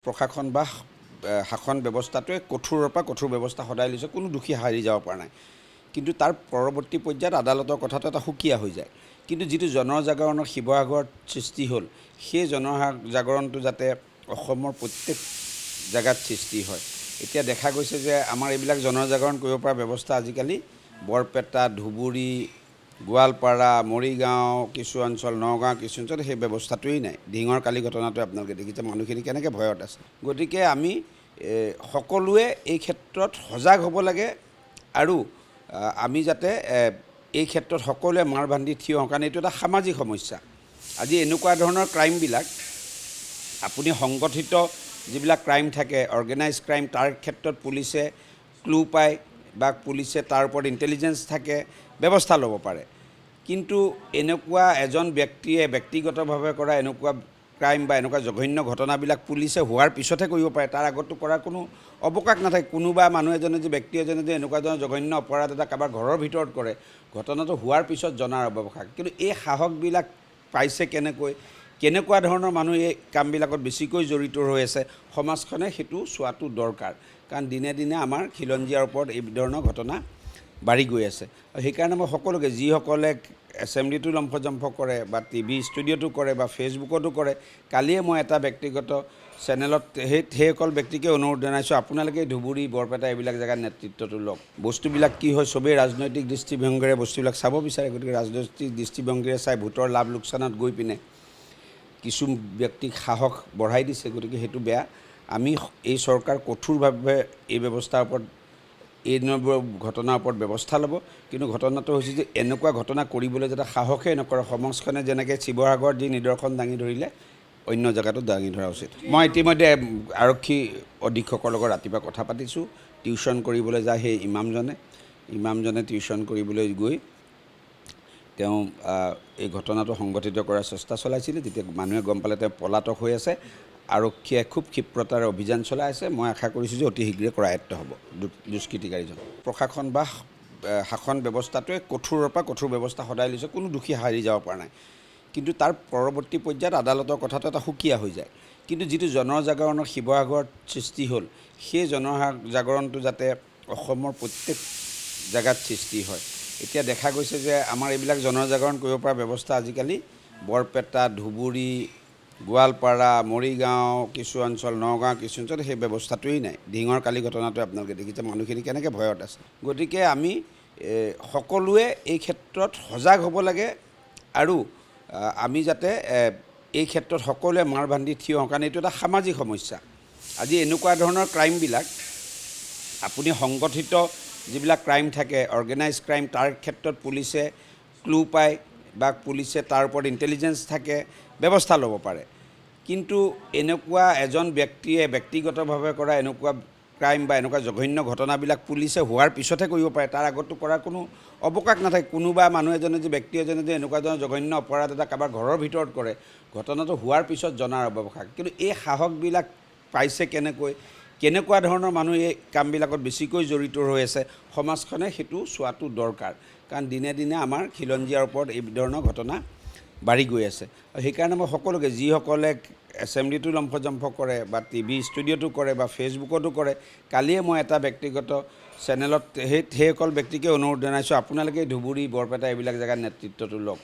প্ৰশাসন বা শাসন ব্যৱস্থাটোৱে কঠোৰৰ পৰা কঠোৰ ব্যৱস্থা সদায় লৈছে, কোনো দোষী হাৰি যাব পৰা নাই। কিন্তু তাৰ পৰৱৰ্তী পৰ্যায়ত আদালতৰ কথাটো এটা সুকীয়া হৈ যায়। কিন্তু যিটো জনজাগৰণৰ শিৱসাগৰত সৃষ্টি হ'ল, সেই জনজাগৰণটো যাতে অসমৰ প্ৰত্যেক জেগাত সৃষ্টি হয়। এতিয়া দেখা গৈছে যে আমাৰ এইবিলাক জনজাগৰণ কৰিব পৰা ব্যৱস্থা আজিকালি বৰপেটা, ধুবুৰী, গোৱালপাৰা, মৰিগাঁও কিছু অঞ্চল, নগাঁও কিছু অঞ্চল সেই ব্যৱস্থাটোৱেই নাই। ঢিঙৰ কালি ঘটনাটো আপোনালোকে দেখিছে, মানুহখিনি কেনেকৈ ভয়ত আছে। গতিকে আমি সকলোৱে এই ক্ষেত্ৰত সজাগ হ'ব লাগে আৰু আমি যাতে এই ক্ষেত্ৰত সকলোৱে মাৰ বান্ধি থিয় হওঁ, কাৰণ এইটো এটা সামাজিক সমস্যা। আজি এনেকুৱা ধৰণৰ ক্ৰাইমবিলাক আপুনি সংগঠিত যিবিলাক ক্ৰাইম থাকে, অৰ্গেনাইজ ক্ৰাইম, তাৰ ক্ষেত্ৰত পুলিচে ক্লু পায় বা পুলিচে তাৰ ওপৰত ইণ্টেলিজেঞ্চ থাকে, ব্যৱস্থা ল'ব পাৰে। কিন্তু এনেকুৱা এজন ব্যক্তিয়ে ব্যক্তিগতভাৱে কৰা এনেকুৱা ক্ৰাইম বা এনেকুৱা জঘন্য ঘটনাবিলাক পুলিচে হোৱাৰ পিছতহে কৰিব পাৰে, তাৰ আগতো কৰাৰ কোনো অৱকাশ নাথাকে। কোনোবা মানুহ এজনে যে ব্যক্তি এজনে যে এনেকুৱা ধৰণৰ জঘন্য অপৰাধ এটা কাৰোবাৰ ঘৰৰ ভিতৰত কৰে, ঘটনাটো হোৱাৰ পিছত জনাৰ অৱকাশ। কিন্তু এই সাহসবিলাক পাইছে কেনেকুৱা ধৰণৰ মানুহ এই কামবিলাকত বেছিকৈ জড়িত হৈ আছে, সমাজখনে সেইটো চোৱাটো দৰকাৰ। কাৰণ দিনে দিনে আমাৰ খিলঞ্জীয়াৰ ওপৰত এই ধৰণৰ ঘটনা বাঢ়ি গৈ আছে। আৰু সেইকাৰণে মই সকলোকে, যিসকলে এছেম্বলিটো লম্ফজম্ফ কৰে বা টিভি ষ্টুডিঅ'টো কৰে বা ফেচবুকতো কৰে, কালিয়ে মই এটা ব্যক্তিগত চেনেলত সেইসকল ব্যক্তিকে অনুৰোধ জনাইছোঁ, আপোনালোকে ধুবুৰী, বৰপেটা এইবিলাক জেগাত নেতৃত্বটো লওক। বস্তুবিলাক কি হয়, চবেই ৰাজনৈতিক দৃষ্টিভংগীৰে বস্তুবিলাক চাব বিচাৰে। গতিকে ৰাজনৈতিক দৃষ্টিভংগীৰে চাই ভোটৰ লাভ লোকচানত গৈ পিনে কিছু ব্যক্তিক সাহস বঢ়াই দিছে। গতিকে সেইটো বেয়া। আমি এই চৰকাৰ কঠোৰভাৱে এই ব্যৱস্থাৰ ওপৰত, এই ঘটনাৰ ওপৰত ব্যৱস্থা ল'ব। কিন্তু ঘটনাটো হৈছে যে এনেকুৱা ঘটনা কৰিবলৈ যাতে সাহসেই নকৰে। সমাজখনে যেনেকৈ শিৱসাগৰত যি নিদৰ্শন দাঙি ধৰিলে, অন্য জেগাতো দাঙি ধৰা উচিত। মই ইতিমধ্যে আৰক্ষী অধীক্ষকৰ লগত ৰাতিপুৱা কথা পাতিছোঁ। টিউশ্যন কৰিবলৈ যায় সেই ইমামজনে টিউশ্যন কৰিবলৈ গৈ তেওঁ এই ঘটনাটো সংঘটিত কৰাৰ চেষ্টা চলাইছিলে। তেতিয়া মানুহে গম পালে তেওঁ পলাতক হৈ আছে। আৰক্ষীয়ে খুব ক্ষিপ্ৰতাৰে অভিযান চলাই আছে। মই আশা কৰিছোঁ যে অতি শীঘ্ৰে কৰায়ত্ব হ'ব দুষ্কৃতিকাৰীজন। প্ৰশাসন বা শাসন ব্যৱস্থাটোৱে কঠোৰৰ পৰা কঠোৰ ব্যৱস্থা সদায় লৈছে, কোনো দোষী হাৰি যাব পৰা নাই। কিন্তু তাৰ পৰৱৰ্তী পৰ্যায়ত আদালতৰ কথাটো এটা সুকীয়া হৈ যায়। কিন্তু যিটো জনজাগৰণৰ শিৱসাগৰত সৃষ্টি হ'ল, সেই জনজাগৰণটো যাতে অসমৰ প্ৰত্যেক জেগাত সৃষ্টি হয়। এতিয়া দেখা গৈছে যে আমাৰ এইবিলাক জনজাগৰণ কৰিব পৰা ব্যৱস্থা আজিকালি বৰপেটা, ধুবুৰী, গোৱালপাৰা, মৰিগাঁও কিছু অঞ্চল, নগাঁও কিছু অঞ্চল সেই ব্যৱস্থাটোৱেই নাই। ঢিঙৰ কালি ঘটনাটো আপোনালোকে দেখিছে, মানুহখিনি কেনেকৈ ভয়ত আছে। গতিকে আমি সকলোৱে এই ক্ষেত্ৰত সজাগ হ'ব লাগে আৰু আমি যাতে এই ক্ষেত্ৰত সকলোৱে মাৰ বান্ধি থিয় হওঁ, কাৰণ এইটো এটা সামাজিক সমস্যা। আজি এনেকুৱা ধৰণৰ ক্ৰাইমবিলাক আপুনি সংগঠিত যিবিলাক ক্ৰাইম থাকে, অৰ্গেনাইজ ক্ৰাইম, তাৰ ক্ষেত্ৰত পুলিচে ক্লু পায় বা পুলিচে তাৰ ওপৰত ইণ্টেলিজেঞ্চ থাকে, ব্যৱস্থা ল'ব পাৰে। কিন্তু এনেকুৱা এজন ব্যক্তিয়ে ব্যক্তিগতভাৱে কৰা এনেকুৱা ক্ৰাইম বা এনেকুৱা জঘন্য ঘটনাবিলাক পুলিচে হোৱাৰ পিছতহে কৰিব পাৰে, তাৰ আগতো কৰাৰ কোনো অৱকাশ নাথাকে। কোনোবা মানুহ এজনে যে ব্যক্তি এজনে যে এনেকুৱা ধৰণৰ জঘন্য অপৰাধ এটা কাৰোবাৰ ঘৰৰ ভিতৰত কৰে, ঘটনাটো হোৱাৰ পিছত জনাৰ অৱকাশ। কিন্তু এই সাহসবিলাক পাইছে কেনেকুৱা ধৰণৰ মানুহ এই কামবিলাকত বেছিকৈ জড়িত হৈ আছে, সমাজখনে সেইটো চোৱাটো দৰকাৰ। কাৰণ দিনে দিনে আমাৰ খিলঞ্জীয়াৰ ওপৰত এই ধৰণৰ ঘটনা বাঢ়ি গৈ আছে। আৰু সেইকাৰণে মই সকলোকে, যিসকলে এছেম্বলিটো লম্ফজম্ফ কৰে বা টিভি ষ্টুডিঅ'টো কৰে বা ফেচবুকতো কৰে, কালিয়ে মই এটা ব্যক্তিগত চেনেলত সেইসকল ব্যক্তিকে অনুৰোধ জনাইছোঁ, আপোনালোকে ধুবুৰী, বৰপেটা এইবিলাক জেগাত নেতৃত্বটো লওক।